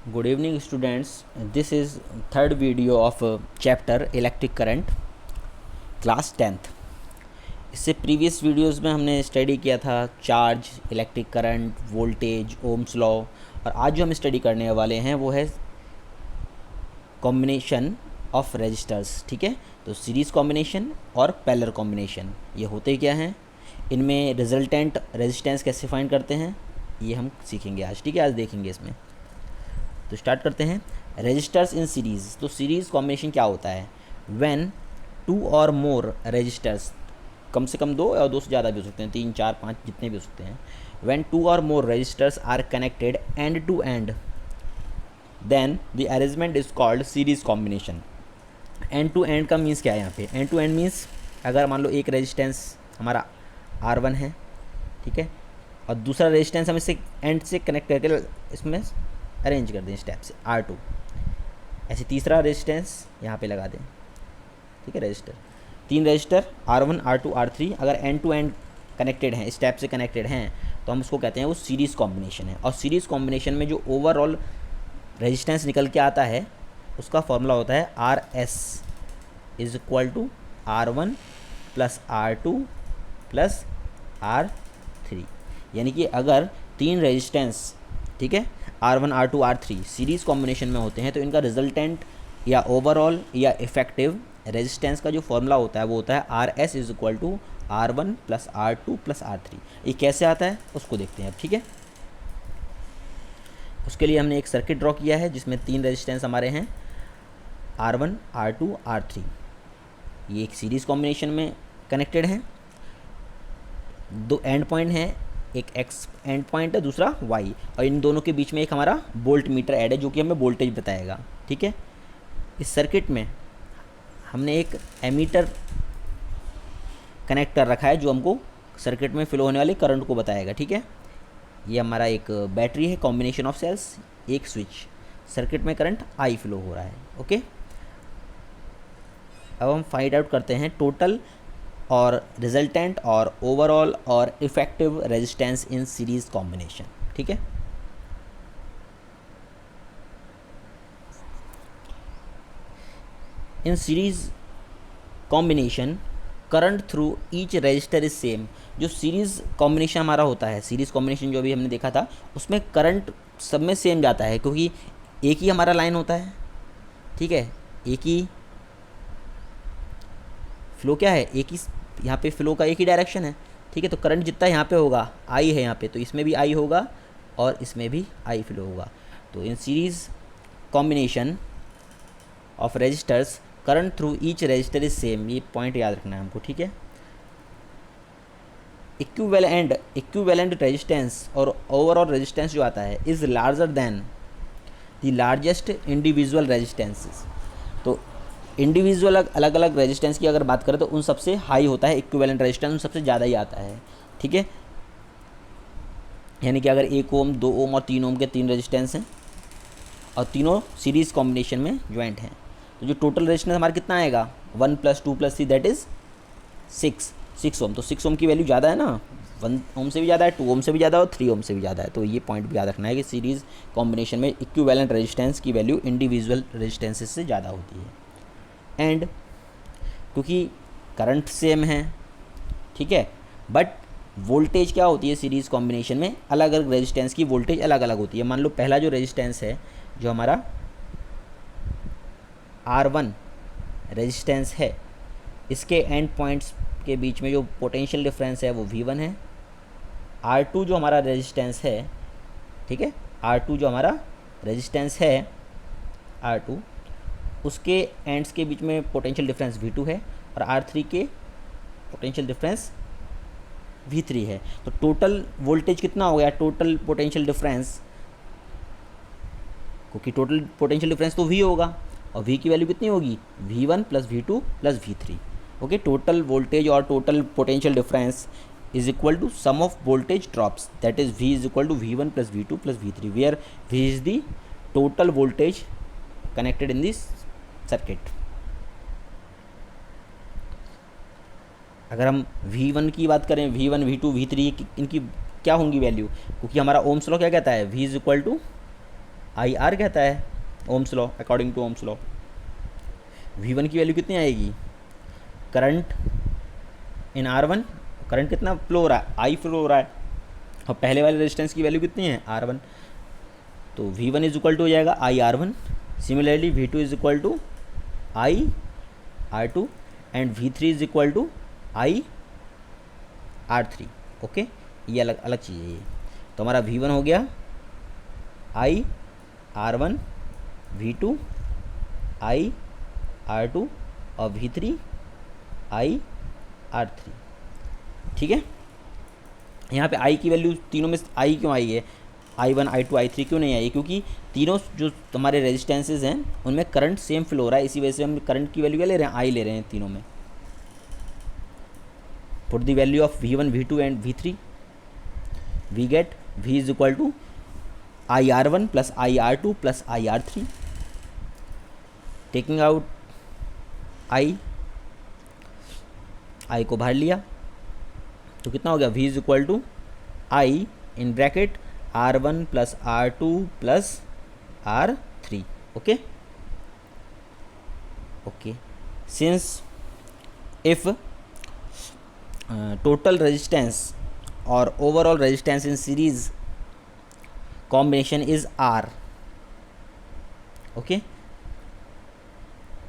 Good evening students. This is third video of chapter electric current class 10th. इससे previous videos में हमने study किया था charge, electric current, voltage, Ohm's law, और आज जो हम स्टडी करने वाले हैं वो है कॉम्बिनेशन ऑफ रेजिस्टर्स। ठीक है, तो सीरीज़ कॉम्बिनेशन और पैरेलल कॉम्बिनेशन ये होते क्या हैं, इनमें रिजल्टेंट रेजिस्टेंस कैसे फाइंड करते हैं ये हम सीखेंगे आज। ठीक है, आज देखेंगे इसमें। तो स्टार्ट करते हैं। रेजिस्टर्स इन सीरीज़, तो सीरीज़ कॉम्बिनेशन क्या होता है? व्हेन टू और मोर रेजिस्टर्स, कम से कम दो और दो से ज़्यादा भी हो सकते हैं, 3, 4, 5 जितने भी हो सकते हैं। व्हेन टू और more resistors are connected end to end, then the arrangement is called series combination. End to end का मीन्स क्या है यहाँ पे? एंड टू एंड मीन्स अगर मान लो एक रेजिस्टेंस हमारा R1 है, ठीक है, और दूसरा रेजिस्टेंस हम इससे एंड से कनेक्ट करके इसमें अरेंज कर दें स्टेप से R2, ऐसे तीसरा रेजिस्टेंस यहाँ पे लगा दें। ठीक है, register, 3 register R1, R2, R3 अगर एंड टू एंड कनेक्टेड हैं, स्टेप से कनेक्टेड हैं, तो हम उसको कहते हैं वो सीरीज़ कॉम्बिनेशन है। और सीरीज़ कॉम्बिनेशन में जो ओवरऑल रेजिस्टेंस निकल के आता है उसका फॉर्मूला होता है RS is equal to R1 plus R2 plus R3। यानी कि अगर 3 रेजिस्टेंस, ठीक है, R1, R2, R3 series combination में होते हैं तो इनका रिजल्टेंट या ओवरऑल या इफेक्टिव रेजिस्टेंस का जो फॉर्मूला होता है वो होता है RS is equal to R1 plus R2 plus R3। ये कैसे आता है उसको देखते हैं अब। ठीक है, उसके लिए हमने एक सर्किट ड्रॉ किया है जिसमें 3 रेजिस्टेंस हमारे हैं R1, R2, R3। ये एक सीरीज़ कॉम्बिनेशन में कनेक्टेड हैं, 2 एंड पॉइंट हैं, एक एक्स एंड पॉइंट है, दूसरा वाई, और इन दोनों के बीच में एक हमारा वोल्ट मीटर ऐड है जो कि हमें वोल्टेज बताएगा। ठीक है, इस सर्किट में हमने एक एमीटर कनेक्ट कर रखा है जो हमको सर्किट में फ्लो होने वाले करंट को बताएगा। ठीक है, ये हमारा एक बैटरी है, कॉम्बिनेशन ऑफ सेल्स, एक स्विच, सर्किट में करंट आई फ्लो हो रहा है। ओके, अब हम फाइंड आउट करते हैं टोटल और रिजल्टेंट और ओवरऑल और effective resistance in series combination. ठीक है, इन series combination current through each resistor is same. जो सीरीज़ कॉम्बिनेशन हमारा होता है, सीरीज़ कॉम्बिनेशन जो अभी हमने देखा था, उसमें करंट सब में सेम जाता है क्योंकि एक ही हमारा लाइन होता है। ठीक है, एक ही फ्लो क्या है, एक ही यहाँ पे फ्लो का एक ही डायरेक्शन है। ठीक है, तो करंट जितना यहाँ पे होगा, आई है यहाँ पे, तो इसमें भी आई होगा और इसमें भी आई फ्लो होगा। तो in series combination of resistors current through each resistor is same, ये पॉइंट याद रखना है हमको। ठीक है, इक्विवेलेंट रेजिस्टेंस और ओवरऑल रेजिस्टेंस जो आता है is larger than the largest individual resistances. तो इंडिविजुअल अलग अलग रेजिस्टेंस की अगर बात करें तो उन सबसे हाई होता है इक्विवेलेंट रेजिस्टेंस, उन सबसे ज़्यादा ही आता है। ठीक है, यानी कि अगर 1 ओम, 2 ओम और 3 ओम के 3 रेजिस्टेंस हैं और तीनों सीरीज़ कॉम्बिनेशन में ज्वाइंट हैं, तो जो टोटल रेजिस्टेंस हमारा कितना आएगा, 1 + 2 + 3 दैट इज़ 6 ओम। तो 6 ओम की वैल्यू ज़्यादा है ना, 1 ओम से भी ज़्यादा है, 2 ओम से भी ज़्यादा और 3 ओम से भी ज़्यादा है। तो ये पॉइंट भी याद रखना है कि सीरीज़ कॉम्बिनेशन में इक्विवेलेंट रेजिस्टेंस की वैल्यू इंडिविजुअल रेजिस्टेंसेस से ज़्यादा होती है। एंड क्योंकि करंट सेम है, ठीक है, बट वोल्टेज क्या होती है सीरीज़ कॉम्बिनेशन में, अलग अलग रेजिस्टेंस की वोल्टेज अलग अलग होती है। मान लो पहला जो रेजिस्टेंस है, जो हमारा R1 रेजिस्टेंस है, इसके एंड पॉइंट्स के बीच में जो पोटेंशियल डिफरेंस है वो V1 है। R2 जो हमारा रेजिस्टेंस है, ठीक है, R2 जो हमारा रेजिस्टेंस है, R2 उसके एंड्स के बीच में पोटेंशियल डिफरेंस V2 है और R3 के पोटेंशियल डिफरेंस V3 है। तो टोटल वोल्टेज कितना हो गया, टोटल पोटेंशियल डिफरेंस, क्योंकि टोटल पोटेंशियल डिफरेंस तो V होगा और V की वैल्यू कितनी होगी, V1 + V2 + V3। Okay, total voltage और total potential difference is equal to sum of voltage drops, that is V is equal to V1 + V2 + V3, where V is the total voltage connected in this circuit. अगर हम V1 की बात करें, V1, V2, V3 इनकी क्या होंगी value, क्योंकि हमारा ओम्स लॉ क्या कहता है, V is equal to I R कहता है Ohm's law, according to Ohm's law. V1 की वैल्यू कितनी आएगी, करंट इन R1, करंट कितना फ्लो हो रहा है, आई फ्लो हो रहा है, और पहले वाले रेजिस्टेंस की वैल्यू कितनी है R1, तो V1 इज इक्वल टू हो जाएगा I R1। Similarly V2 is equal to I R2 and V3 is equal to I R3। Okay, ये अलग अलग चीज़ है ये। तो हमारा V1 हो गया आई R1, V2 आई R2 और V3 आई R3। ठीक है, यहाँ पे I की वैल्यू तीनों में I क्यों आई है, I1 I2 I3 क्यों नहीं आई, क्योंकि तीनों जो हमारे रेजिस्टेंसेज हैं उनमें करंट सेम फ्लो हो रहा है, इसी वजह से हम करंट की वैल्यू क्या ले रहे हैं, I ले रहे हैं तीनों में। Put the value of V1 V2 and V3, we get V is equal to I R1 plus I R2 plus I R3। Taking out I को बाहर लिया तो कितना हो गया, V is equal to I in bracket R1 plus R2 plus R3। Okay okay, since if total resistance or overall resistance in series combination is R, okay,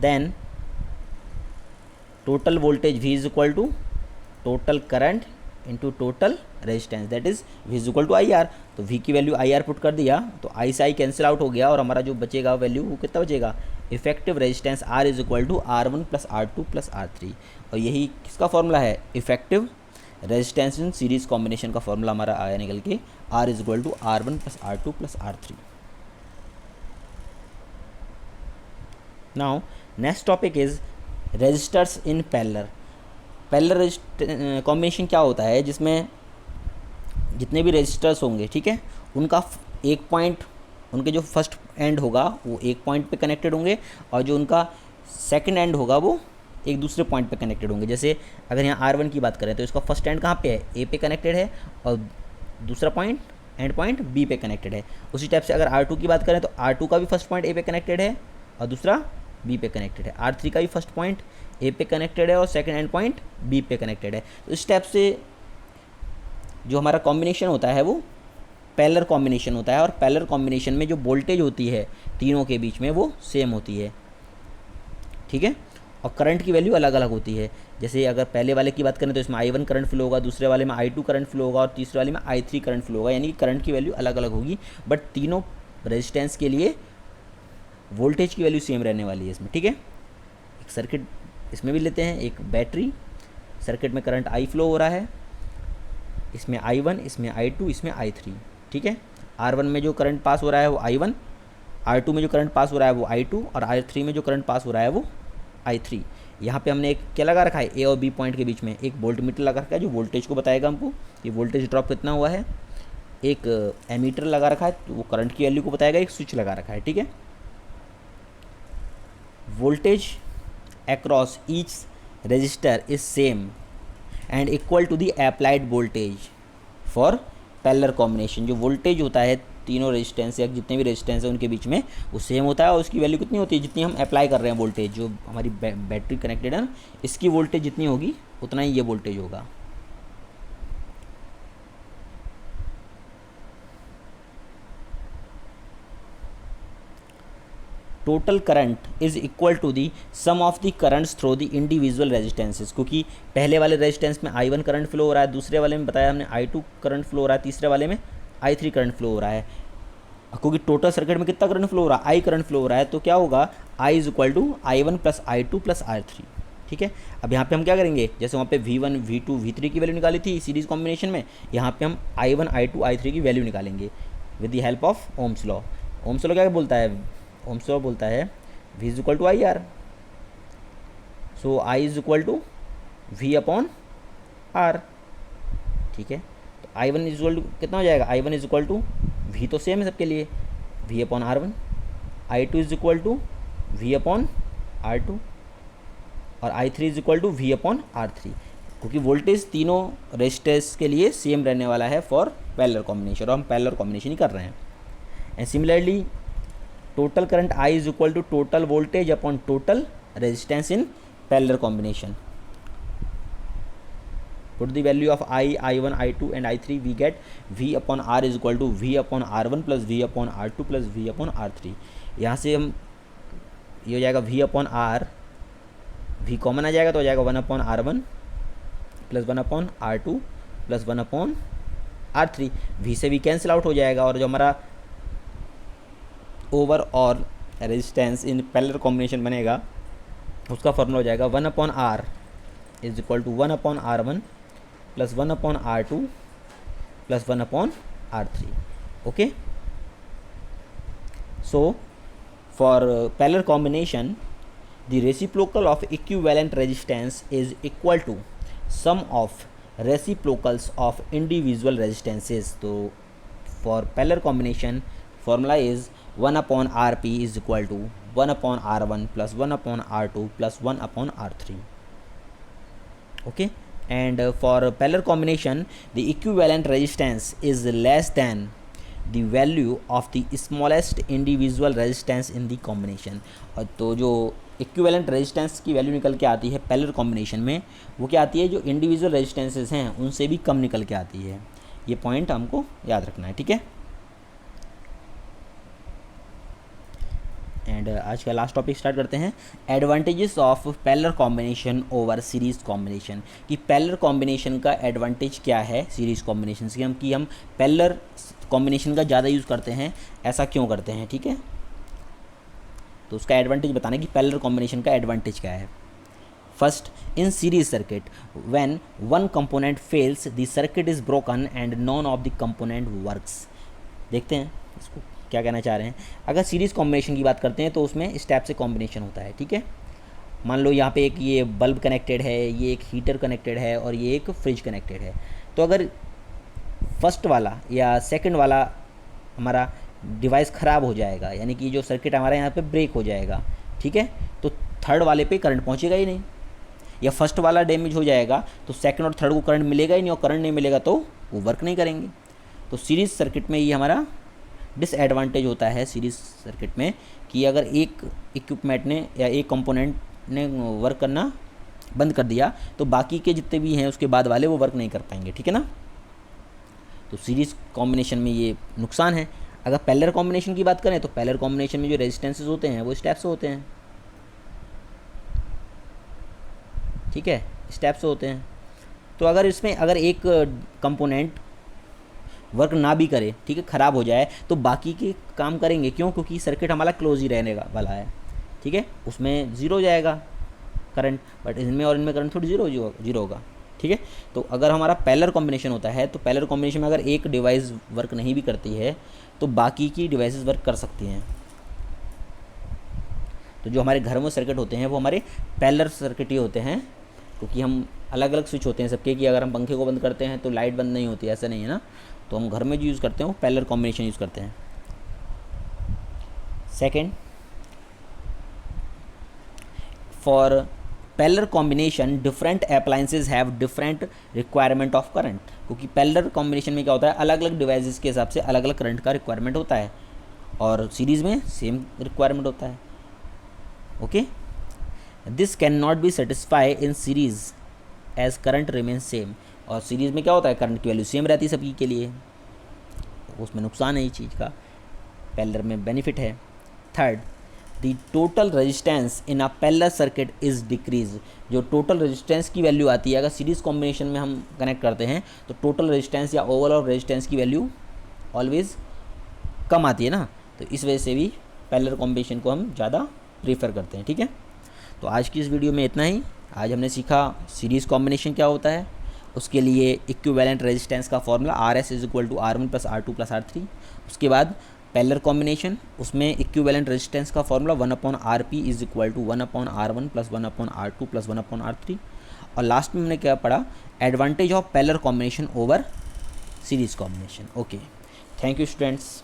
then total voltage V is equal to total current into total resistance, that is V is equal to IR। तो V की value IR put कर दिया तो I से I cancel out हो गया और हमारा जो बचेगा वैल्यू वो कितना बचेगा, effective resistance R is equal to R1 plus R2 plus R3। और यही किसका फॉर्मूला है, effective resistance in series combination का फॉर्मूला हमारा आया निकल के, R is equal to R1 plus R2 plus R3। Now next topic is resistors in parallel. Parallel combination क्या होता है, जिसमें जितने भी रेजिस्टर्स होंगे, ठीक है, उनका एक पॉइंट, उनके जो फर्स्ट एंड होगा वो एक पॉइंट पे कनेक्टेड होंगे और जो उनका सेकंड एंड होगा वो एक दूसरे पॉइंट पे कनेक्टेड होंगे। जैसे अगर यहाँ R1 की बात करें तो इसका फर्स्ट एंड कहाँ पे है, A पे कनेक्टेड है और दूसरा पॉइंट एंड पॉइंट B पे कनेक्टेड है। उसी टाइप से अगर R2 की बात करें तो R2 का भी फर्स्ट पॉइंट A पे कनेक्टेड है और दूसरा B पे कनेक्टेड है। R3 का भी फर्स्ट पॉइंट A पे कनेक्टेड है और सेकंड एंड पॉइंट B पे कनेक्टेड है। तो इस टाइप से जो हमारा कॉम्बिनेशन होता है वो पैरेलल कॉम्बिनेशन होता है और पैरेलल कॉम्बिनेशन में जो वोल्टेज होती है तीनों के बीच में वो सेम होती है, ठीक है, और करंट की वैल्यू अलग अलग होती है। जैसे अगर पहले वाले की बात करें तो इसमें I1 करंट फ्लो होगा, दूसरे वाले में I2 करंट फ्लो होगा और तीसरे वाले में I3 करंट फ्लो होगा, यानी कि करंट की वैल्यू अलग अलग होगी, बट तीनों रेजिस्टेंस के लिए वोल्टेज की वैल्यू सेम रहने वाली है इसमें, ठीक है। एक सर्किट इसमें भी लेते हैं, एक बैटरी सर्किट में करंट I फ्लो हो रहा है, इसमें I1, इसमें I2, इसमें I3, ठीक है। R1 में जो करंट पास हो रहा है वो I1, R2 में जो करंट पास हो रहा है वो I2 और R3 में जो करंट पास हो रहा है वो I3। यहाँ पे हमने एक क्या लगा रखा है, A और B पॉइंट के बीच में एक वोल्ट मीटर लगा रखा है जो वोल्टेज को बताएगा हमको कि वोल्टेज ड्रॉप कितना हुआ है। एक एमीटर लगा रखा है तो वो करंट की वैल्यू को बताएगा, एक स्विच लगा रखा है, ठीक है। Voltage across each resistor is same and equal to the applied voltage for parallel combination। जो वोल्टेज होता है तीनों रेजिस्टेंस या जितने भी रेजिस्टेंस है उनके बीच में वो सेम होता है और उसकी वैल्यू कितनी होती है, जितनी हम अप्लाई कर रहे हैं वोल्टेज, जो हमारी बैटरी कनेक्टेड है ना, इसकी वोल्टेज जितनी होगी उतना ही ये वोल्टेज होगा। Total current is equal to the sum of the currents through the individual resistances. क्योंकि पहले वाले रेजिस्टेंस में I1 करंट फ्लो हो रहा है, दूसरे वाले में बताया हमने I2 करंट फ्लो हो रहा है, तीसरे वाले में I3 करंट फ्लो हो रहा है। क्योंकि टोटल सर्किट में कितना करंट फ्लो हो रहा है, I करंट फ्लो हो रहा है, तो क्या होगा, I is equal to I1 plus I2 plus R3, ठीक है। अब यहाँ पे हम क्या करेंगे, जैसे वहाँ पे V1 V2 V3 की वैल्यू निकाली थी सीरीज कॉम्बिनेशन में, यहाँ पे हम I1 I2 I3 की वैल्यू निकालेंगे with the help of Ohm's law. Ohm's law क्या बोलता है, ओम्स लॉ बोलता है V is equal to IR, so I is equal to V upon R, ठीक है। तो I1 इज इक्वल टू कितना हो जाएगा, I1 is equal to V तो सेम है सबके लिए, V upon R1, I2 is equal to V upon R2 और I3 is equal to V upon R3, क्योंकि वोल्टेज तीनों रेजिस्टर्स के लिए सेम रहने वाला है फॉर पैरेलल कॉम्बिनेशन और हम पैरेलल कॉम्बिनेशन ही कर रहे हैं। And similarly total current I is equal to total voltage upon total resistance in parallel combination. Put the value of I, I1, I2 and I3, we get V upon R is equal to V upon R1 plus V upon R2 plus V upon R3. यहाँ से हम ये हो जाएगा V upon R, V common आ जाएगा तो हो जाएगा 1 upon R1 plus 1 upon R2 plus 1 upon R3. V से V कैंसिल आउट हो जाएगा और जो हमारा overall resistance in parallel combination बनेगा उसका फॉर्मूला हो जाएगा 1 upon R is equal to 1 upon R1 plus 1 upon R2 plus 1 upon R3. Okay, so for parallel combination the reciprocal of equivalent resistance is equal to sum of reciprocals of individual resistances. So for parallel combination formula is 1 upon Rp is equal to 1 upon R1 plus 1 upon R2 plus 1 upon R3. Okay, and for parallel combination the equivalent resistance is less than the value of the smallest individual resistance in the combination. और तो जो equivalent resistance की value निकल के आती है parallel combination में वो क्या आती है, जो individual resistances हैं उनसे भी कम निकल के आती है. ये पॉइंट हमको याद रखना है, ठीक है. एंड आज का लास्ट टॉपिक स्टार्ट करते हैं, advantages of parallel combination over series combination. कि पैरेलल कॉम्बिनेशन का एडवांटेज क्या है सीरीज कॉम्बिनेशन से, हम पैरेलल कॉम्बिनेशन का ज़्यादा यूज़ करते हैं, ऐसा क्यों करते हैं, ठीक है. तो उसका एडवांटेज बताना कि पैरेलल कॉम्बिनेशन का एडवांटेज क्या है. First, in series circuit when one component fails the circuit is broken and none of the component works. देखते हैं इसको क्या कहना चाह रहे हैं. अगर सीरीज़ कॉम्बिनेशन की बात करते हैं तो उसमें इस टाइप से कॉम्बिनेशन होता है, ठीक है. मान लो यहाँ पे एक ये बल्ब कनेक्टेड है, ये एक हीटर कनेक्टेड है और ये एक फ्रिज कनेक्टेड है. तो अगर फर्स्ट वाला या सेकंड वाला हमारा डिवाइस ख़राब हो जाएगा, यानी कि जो सर्किट हमारा यहाँ पे ब्रेक हो जाएगा, ठीक है, तो थर्ड वाले पे करंट पहुँचेगा ही नहीं. या फर्स्ट वाला डैमेज हो जाएगा तो सेकंड और थर्ड को करंट मिलेगा ही नहीं, और करंट नहीं मिलेगा तो वो वर्क नहीं करेंगे. तो सीरीज़ सर्किट में ये हमारा डिसएडवांटेज होता है सीरीज सर्किट में, कि अगर एक इक्विपमेंट ने या एक कंपोनेंट ने वर्क करना बंद कर दिया तो बाकी के जितने भी हैं उसके बाद वाले वो वर्क नहीं कर पाएंगे, ठीक है ना. तो सीरीज कॉम्बिनेशन में ये नुकसान है. अगर पैरेलल कॉम्बिनेशन की बात करें तो पैरेलल कॉम्बिनेशन में जो रेजिस्टेंसेस होते हैं वो स्टेप से होते हैं, ठीक है, स्टेप से होते हैं. तो अगर इसमें अगर एक कंपोनेंट वर्क ना भी करे, ठीक है, ख़राब हो जाए, तो बाकी के काम करेंगे. क्यों? क्योंकि सर्किट हमारा क्लोज ही रहने वाला है, ठीक है. उसमें ज़ीरो हो जाएगा करंट, बट इनमें और इनमें करंट थोड़ी जीरो होगा, ठीक है. तो अगर हमारा पैरेलल कॉम्बिनेशन होता है तो पैरेलल कॉम्बिनेशन में अगर एक डिवाइस वर्क नहीं भी करती है तो बाकी की डिवाइसेस वर्क कर सकती हैं. तो जो हमारे घर में सर्किट होते हैं वो हमारे पैरेलल सर्किट ही होते हैं, क्योंकि हम अलग अलग स्विच होते हैं सबके, कि अगर हम पंखे को बंद करते हैं तो लाइट बंद नहीं होती, ऐसा नहीं है ना. तो हम घर में जो यूज़ करते हैं वो पैरेलल कॉम्बिनेशन यूज़ करते हैं. Second, for parallel combination different appliances have different requirement of current. क्योंकि पैरेलल कॉम्बिनेशन में क्या होता है, अलग अलग डिवाइसेस के हिसाब से अलग अलग करंट का रिक्वायरमेंट होता है, और सीरीज़ में सेम रिक्वायरमेंट होता है. Okay, this can not be satisfy in series as current remain same. और सीरीज़ में क्या होता है, करंट की वैल्यू सेम रहती है सभी के लिए, उसमें नुकसान है इस चीज़ का, पैरेलल में बेनिफिट है. Third, the total resistance in a parallel circuit is decrease. जो टोटल रेजिस्टेंस की वैल्यू आती है अगर सीरीज़ कॉम्बिनेशन में हम कनेक्ट करते हैं तो टोटल रेजिस्टेंस या ओवरऑल रेजिस्टेंस की वैल्यू ऑलवेज कम आती है ना. तो इस वजह से भी पैरेलल कॉम्बिनेशन को हम ज़्यादा प्रीफर करते हैं, ठीक है. तो आज की इस वीडियो में इतना ही. आज हमने सीखा सीरीज़ कॉम्बिनेशन क्या होता है, उसके लिए इक्विवेलेंट रेजिस्टेंस का formula RS is equal to R1 plus R2 plus R3. उसके बाद पैरेलल कॉम्बिनेशन, उसमें इक्विवेलेंट रेजिस्टेंस का formula 1 upon RP is equal to 1 upon R1 plus 1 upon R2 plus 1 upon R3. और लास्ट में हमने क्या पढ़ा, advantage of parallel combination over series combination. Okay, thank you students.